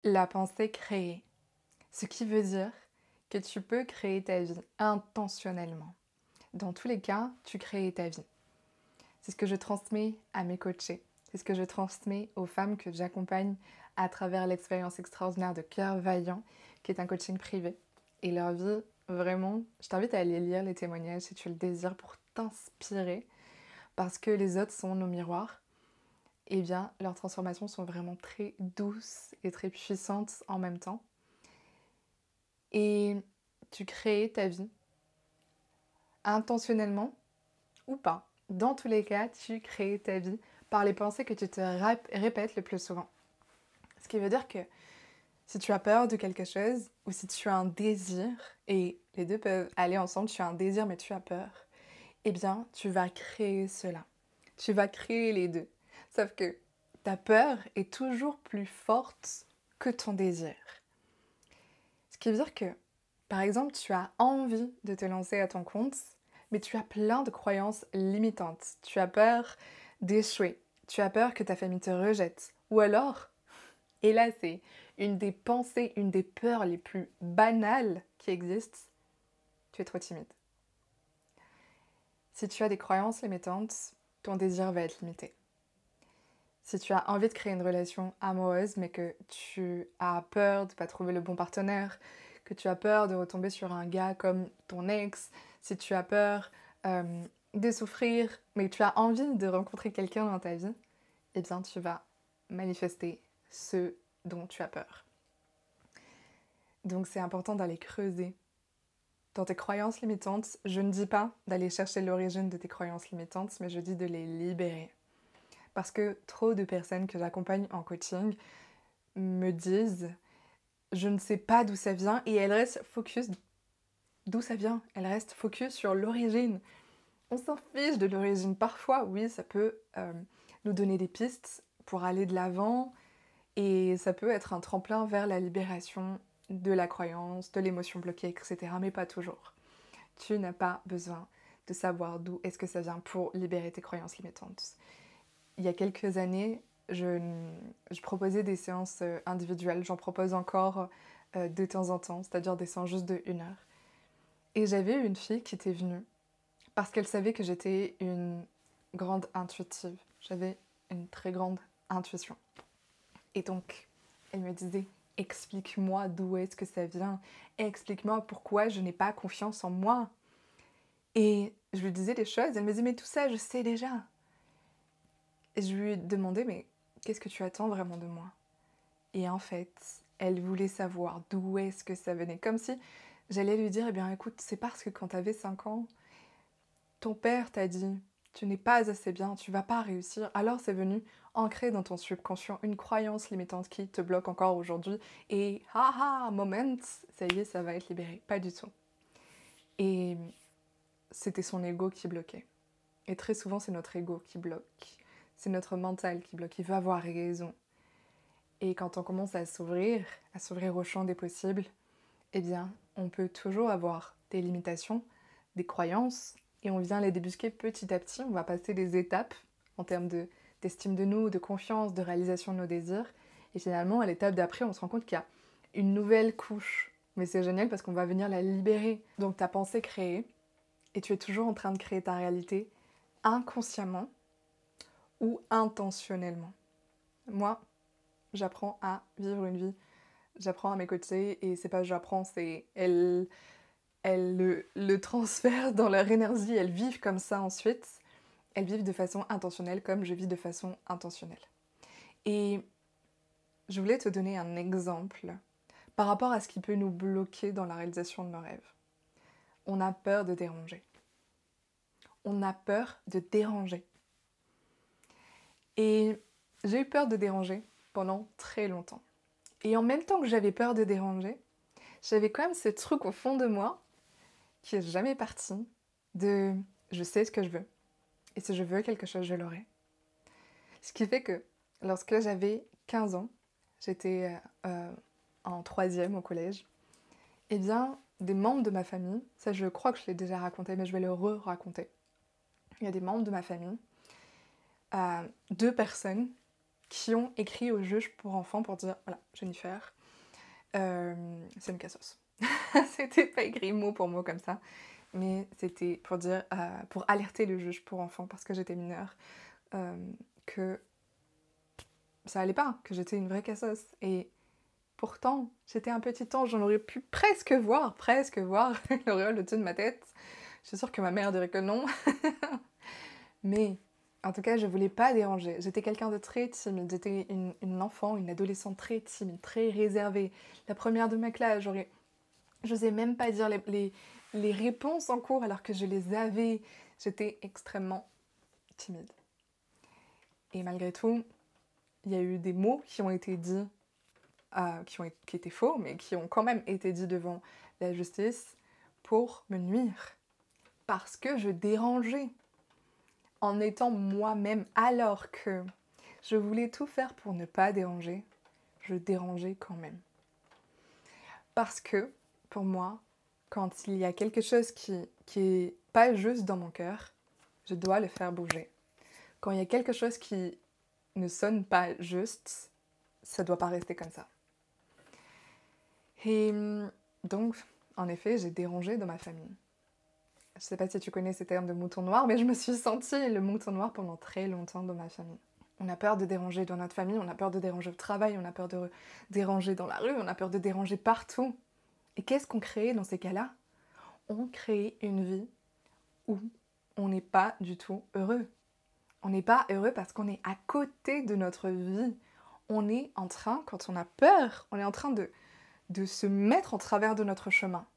La pensée créée. Ce qui veut dire que tu peux créer ta vie intentionnellement. Dans tous les cas, tu crées ta vie. C'est ce que je transmets à mes coachés. C'est ce que je transmets aux femmes que j'accompagne à travers l'expérience extraordinaire de Cœur Vaillant, qui est un coaching privé. Et leur vie, vraiment, je t'invite à aller lire les témoignages si tu le désires pour t'inspirer, parce que les autres sont nos miroirs. Eh bien, leurs transformations sont vraiment très douces et très puissantes en même temps. Et tu crées ta vie intentionnellement ou pas. Dans tous les cas, tu crées ta vie par les pensées que tu te répètes le plus souvent. Ce qui veut dire que si tu as peur de quelque chose ou si tu as un désir, et les deux peuvent aller ensemble, tu as un désir mais tu as peur, eh bien, tu vas créer cela. Tu vas créer les deux. Sauf que ta peur est toujours plus forte que ton désir. Ce qui veut dire que, par exemple, tu as envie de te lancer à ton compte, mais tu as plein de croyances limitantes. Tu as peur d'échouer. Tu as peur que ta famille te rejette. Ou alors, et là c'est une des pensées, une des peurs les plus banales qui existent, tu es trop timide. Si tu as des croyances limitantes, ton désir va être limité. Si tu as envie de créer une relation amoureuse, mais que tu as peur de ne pas trouver le bon partenaire, que tu as peur de retomber sur un gars comme ton ex, si tu as peur de souffrir, mais que tu as envie de rencontrer quelqu'un dans ta vie, eh bien tu vas manifester ce dont tu as peur. Donc c'est important d'aller creuser dans tes croyances limitantes. Je ne dis pas d'aller chercher l'origine de tes croyances limitantes, mais je dis de les libérer. Parce que trop de personnes que j'accompagne en coaching me disent je ne sais pas d'où ça vient et elles restent focus d'où ça vient. Elles restent focus sur l'origine. On s'en fiche de l'origine. Parfois, oui, ça peut nous donner des pistes pour aller de l'avant et ça peut être un tremplin vers la libération de la croyance, de l'émotion bloquée, etc. Mais pas toujours. Tu n'as pas besoin de savoir d'où est-ce que ça vient pour libérer tes croyances limitantes. Il y a quelques années, je proposais des séances individuelles. J'en propose encore de temps en temps, c'est-à-dire des séances juste de 1 heure. Et j'avais une fille qui était venue parce qu'elle savait que j'étais une grande intuitive. J'avais une très grande intuition. Et donc, elle me disait, explique-moi d'où est-ce que ça vient. Explique-moi pourquoi je n'ai pas confiance en moi. Et je lui disais des choses, elle me disait, mais tout ça, je sais déjà. Et je lui demandais, mais qu'est-ce que tu attends vraiment de moi? Et en fait, elle voulait savoir d'où est-ce que ça venait. Comme si j'allais lui dire, eh bien écoute, c'est parce que quand tu avais 5 ans, ton père t'a dit, tu n'es pas assez bien, tu vas pas réussir. Alors c'est venu ancrer dans ton subconscient une croyance limitante qui te bloque encore aujourd'hui. Et haha, moment, ça y est, ça va être libéré. Pas du tout. Et c'était son ego qui bloquait. Et très souvent, c'est notre ego qui bloque. C'est notre mental qui bloque. Il veut avoir raison. Et quand on commence à s'ouvrir au champ des possibles, eh bien, on peut toujours avoir des limitations, des croyances, et on vient les débusquer petit à petit. On va passer des étapes en termes d'estime de nous, de confiance, de réalisation de nos désirs. Et finalement, à l'étape d'après, on se rend compte qu'il y a une nouvelle couche. Mais c'est génial parce qu'on va venir la libérer. Donc ta pensée créée, et tu es toujours en train de créer ta réalité inconsciemment ou intentionnellement. Moi, j'apprends à vivre une vie, j'apprends à m'écouter et c'est pas j'apprends, c'est elles le transfèrent dans leur énergie, elles vivent comme ça ensuite, elles vivent de façon intentionnelle comme je vis de façon intentionnelle. Et je voulais te donner un exemple par rapport à ce qui peut nous bloquer dans la réalisation de nos rêves. On a peur de déranger. On a peur de déranger. Et j'ai eu peur de déranger pendant très longtemps. Et en même temps que j'avais peur de déranger, j'avais quand même ce truc au fond de moi qui est jamais parti de je sais ce que je veux. Et si je veux quelque chose, je l'aurai. Ce qui fait que lorsque j'avais 15 ans, j'étais en 3e au collège, eh bien, des membres de ma famille, ça je crois que je l'ai déjà raconté, mais je vais le re-raconter. Il y a des membres de ma famille, 2 personnes qui ont écrit au juge pour enfants pour dire « Voilà, Jennifer, c'est une cassos. » C'était pas écrit mot pour mot comme ça, mais c'était pour dire, pour alerter le juge pour enfants, parce que j'étais mineure, que ça allait pas, que j'étais une vraie cassos. Et pourtant, j'étais un petit ange, j'en aurais pu presque voir l'auréole au-dessus de ma tête. Je suis sûre que ma mère dirait que non. Mais en tout cas, je voulais pas déranger. J'étais quelqu'un de très timide. J'étais une enfant, une adolescente très timide, très réservée. La première de ma classe, j'osais même pas dire les réponses en cours alors que je les avais. J'étais extrêmement timide. Et malgré tout, il y a eu des mots qui ont été dits, qui étaient faux, mais qui ont quand même été dits devant la justice pour me nuire. Parce que je dérangeais. En étant moi-même, alors que je voulais tout faire pour ne pas déranger, je dérangeais quand même. Parce que, pour moi, quand il y a quelque chose qui est pas juste dans mon cœur, je dois le faire bouger. Quand il y a quelque chose qui ne sonne pas juste, ça doit pas rester comme ça. Et donc, en effet, j'ai dérangé dans ma famille. Je sais pas si tu connais ces termes de mouton noir, mais je me suis sentie le mouton noir pendant très longtemps dans ma famille. On a peur de déranger dans notre famille, on a peur de déranger au travail, on a peur de déranger dans la rue, on a peur de déranger partout. Et qu'est-ce qu'on crée dans ces cas-là? On crée une vie où on n'est pas du tout heureux. On n'est pas heureux parce qu'on est à côté de notre vie. On est en train, quand on a peur, on est en train de se mettre en travers de notre chemin.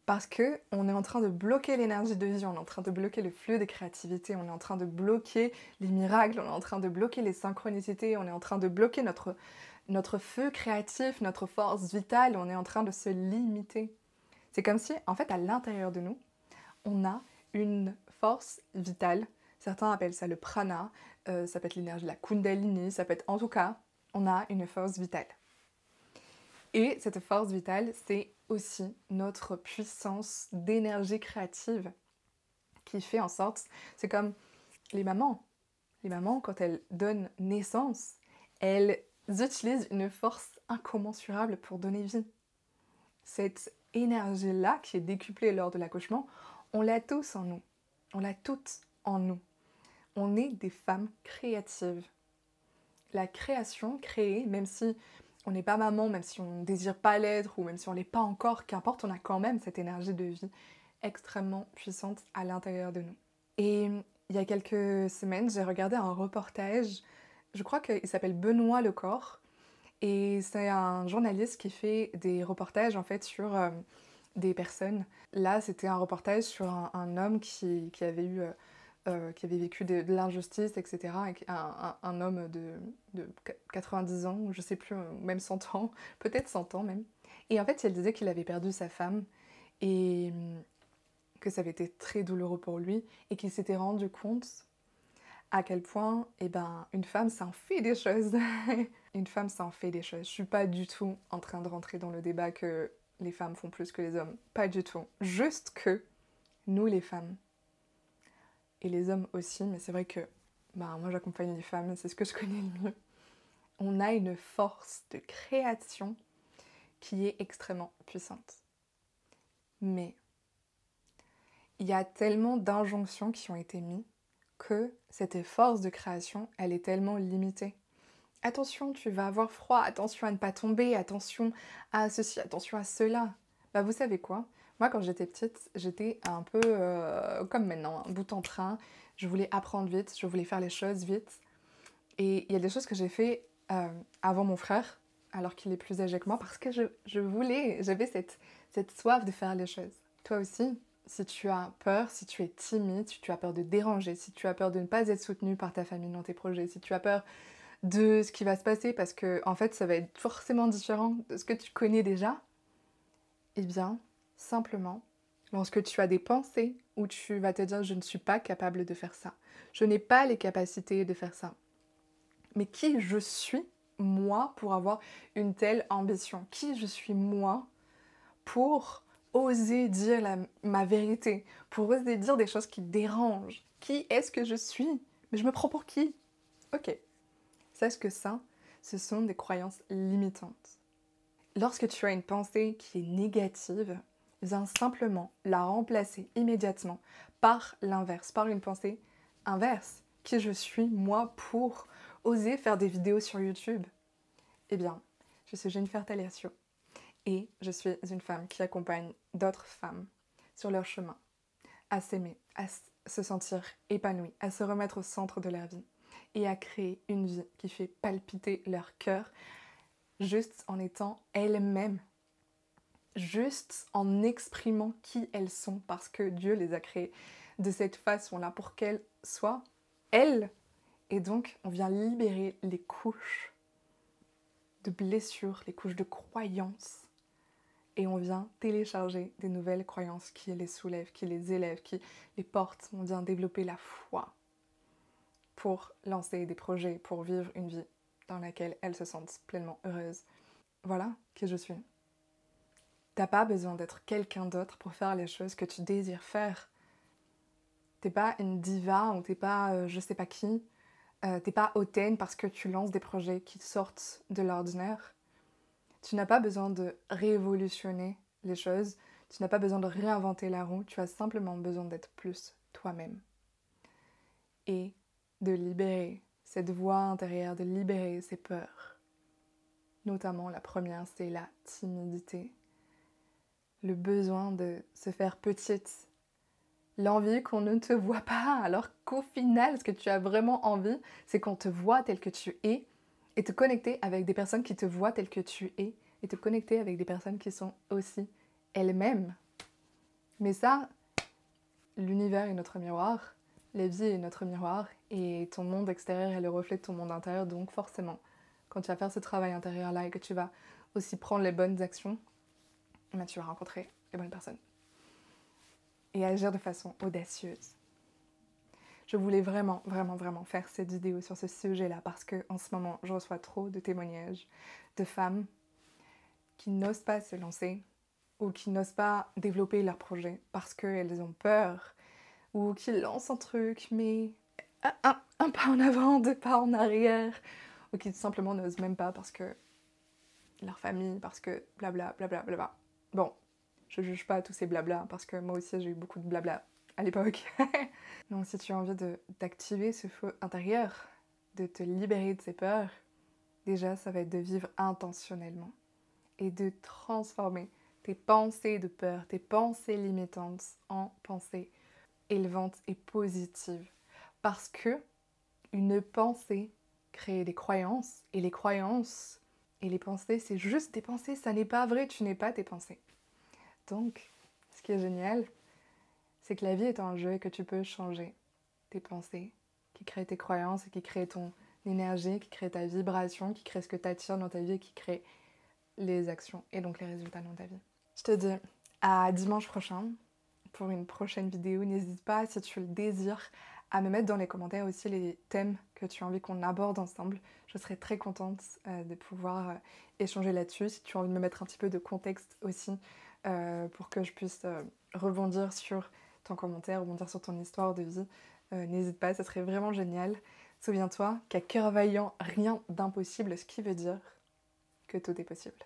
Parce qu'on est en train de bloquer l'énergie de vie, on est en train de bloquer le flux de créativité, on est en train de bloquer les miracles, on est en train de bloquer les synchronicités, on est en train de bloquer notre feu créatif, notre force vitale, on est en train de se limiter. C'est comme si, en fait, à l'intérieur de nous, on a une force vitale. Certains appellent ça le prana, ça peut être l'énergie de la kundalini, ça peut être, en tout cas, on a une force vitale. Et cette force vitale, c'est aussi notre puissance d'énergie créative qui fait en sorte, c'est comme les mamans. Les mamans, quand elles donnent naissance, elles utilisent une force incommensurable pour donner vie. Cette énergie-là, qui est décuplée lors de l'accouchement, on l'a tous en nous. On l'a toutes en nous. On est des femmes créatives. La création, créer, même si on n'est pas maman, même si on ne désire pas l'être, ou même si on ne l'est pas encore, qu'importe, on a quand même cette énergie de vie extrêmement puissante à l'intérieur de nous. Et il y a quelques semaines, j'ai regardé un reportage, je crois qu'il s'appelle Benoît Lecor, et c'est un journaliste qui fait des reportages en fait sur des personnes. Là, c'était un reportage sur un homme qui avait vécu de l'injustice, etc. Un homme de 90 ans, je sais plus, même 100 ans, peut-être 100 ans même. Et en fait, il disait qu'il avait perdu sa femme et que ça avait été très douloureux pour lui et qu'il s'était rendu compte à quel point, une femme, ça en fait des choses. Une femme, ça en fait des choses. Je suis pas du tout en train de rentrer dans le débat que les femmes font plus que les hommes. Pas du tout. Juste que nous, les femmes, et les hommes aussi, mais c'est vrai que moi j'accompagne les femmes, c'est ce que je connais le mieux. On a une force de création qui est extrêmement puissante. Mais il y a tellement d'injonctions qui ont été mises que cette force de création, elle est tellement limitée. Attention, tu vas avoir froid, attention à ne pas tomber, attention à ceci, attention à cela. Vous savez quoi? Moi, quand j'étais petite, j'étais un peu comme maintenant, un bout en train. Je voulais apprendre vite, je voulais faire les choses vite. Et il y a des choses que j'ai fait avant mon frère, alors qu'il est plus âgé que moi, parce que j'avais cette soif de faire les choses. Toi aussi, si tu as peur, si tu es timide, si tu as peur de déranger, si tu as peur de ne pas être soutenu par ta famille dans tes projets, si tu as peur de ce qui va se passer parce que en fait ça va être forcément différent de ce que tu connais déjà, eh bien, simplement, lorsque tu as des pensées où tu vas te dire je ne suis pas capable de faire ça, je n'ai pas les capacités de faire ça, mais qui je suis, moi, pour avoir une telle ambition? Qui je suis, moi, pour oser dire ma vérité, pour oser dire des choses qui dérangent? Qui est-ce que je suis? Mais je me prends pour qui? Ok. Sache que ça, ce sont des croyances limitantes. Lorsque tu as une pensée qui est négative, viens simplement la remplacer immédiatement par l'inverse, par une pensée inverse. Qui je suis, moi, pour oser faire des vidéos sur YouTube? Eh bien, je suis Jennifer Taliacio et je suis une femme qui accompagne d'autres femmes sur leur chemin à s'aimer, à se sentir épanouie, à se remettre au centre de leur vie et à créer une vie qui fait palpiter leur cœur juste en étant elles-mêmes, juste en exprimant qui elles sont parce que Dieu les a créées de cette façon-là pour qu'elles soient elles. Et donc, on vient libérer les couches de blessures, les couches de croyances et on vient télécharger des nouvelles croyances qui les soulèvent, qui les élèvent, qui les portent. On vient développer la foi pour lancer des projets, pour vivre une vie dans laquelle elles se sentent pleinement heureuses. Voilà qui je suis. T'as pas besoin d'être quelqu'un d'autre pour faire les choses que tu désires faire. T'es pas une diva ou t'es pas je sais pas qui. T'es pas hautaine parce que tu lances des projets qui sortent de l'ordinaire. Tu n'as pas besoin de révolutionner les choses, tu n'as pas besoin de réinventer la roue, tu as simplement besoin d'être plus toi-même. Et de libérer cette voix intérieure, de libérer ses peurs. Notamment la première, c'est la timidité. Le besoin de se faire petite. L'envie qu'on ne te voit pas, alors qu'au final, ce que tu as vraiment envie, c'est qu'on te voit tel que tu es et te connecter avec des personnes qui te voient tel que tu es et te connecter avec des personnes qui sont aussi elles-mêmes. Mais ça, l'univers est notre miroir, la vie est notre miroir et ton monde extérieur est le reflet de ton monde intérieur. Donc forcément, quand tu vas faire ce travail intérieur-là et que tu vas aussi prendre les bonnes actions, tu vas rencontrer les bonnes personnes et agir de façon audacieuse. Je voulais vraiment faire cette vidéo sur ce sujet-là parce qu'en ce moment, je reçois trop de témoignages de femmes qui n'osent pas se lancer ou qui n'osent pas développer leur projet parce qu'elles ont peur ou qui lancent un truc mais un pas en avant, deux pas en arrière ou qui simplement n'osent même pas parce que leur famille, parce que blabla, blabla, blabla. Bon, je juge pas tous ces blabla parce que moi aussi j'ai eu beaucoup de blabla à l'époque. Donc si tu as envie d'activer ce feu intérieur, de te libérer de ces peurs, déjà ça va être de vivre intentionnellement et de transformer tes pensées de peur, tes pensées limitantes en pensées élevantes et positives. Parce que une pensée crée des croyances et les croyances et les pensées, c'est juste des pensées, ça n'est pas vrai, tu n'es pas tes pensées. Donc, ce qui est génial, c'est que la vie est un jeu et que tu peux changer tes pensées, qui créent tes croyances et qui créent ton énergie, qui créent ta vibration, qui créent ce que tu attires dans ta vie et qui créent les actions et donc les résultats dans ta vie. Je te dis à dimanche prochain pour une prochaine vidéo. N'hésite pas, si tu le désires, à me mettre dans les commentaires aussi les thèmes que tu as envie qu'on aborde ensemble. Je serais très contente de pouvoir échanger là-dessus. Si tu as envie de me mettre un petit peu de contexte aussi pour que je puisse rebondir sur ton commentaire, rebondir sur ton histoire de vie, n'hésite pas, ça serait vraiment génial. Souviens-toi qu'à cœur vaillant, rien d'impossible, ce qui veut dire que tout est possible.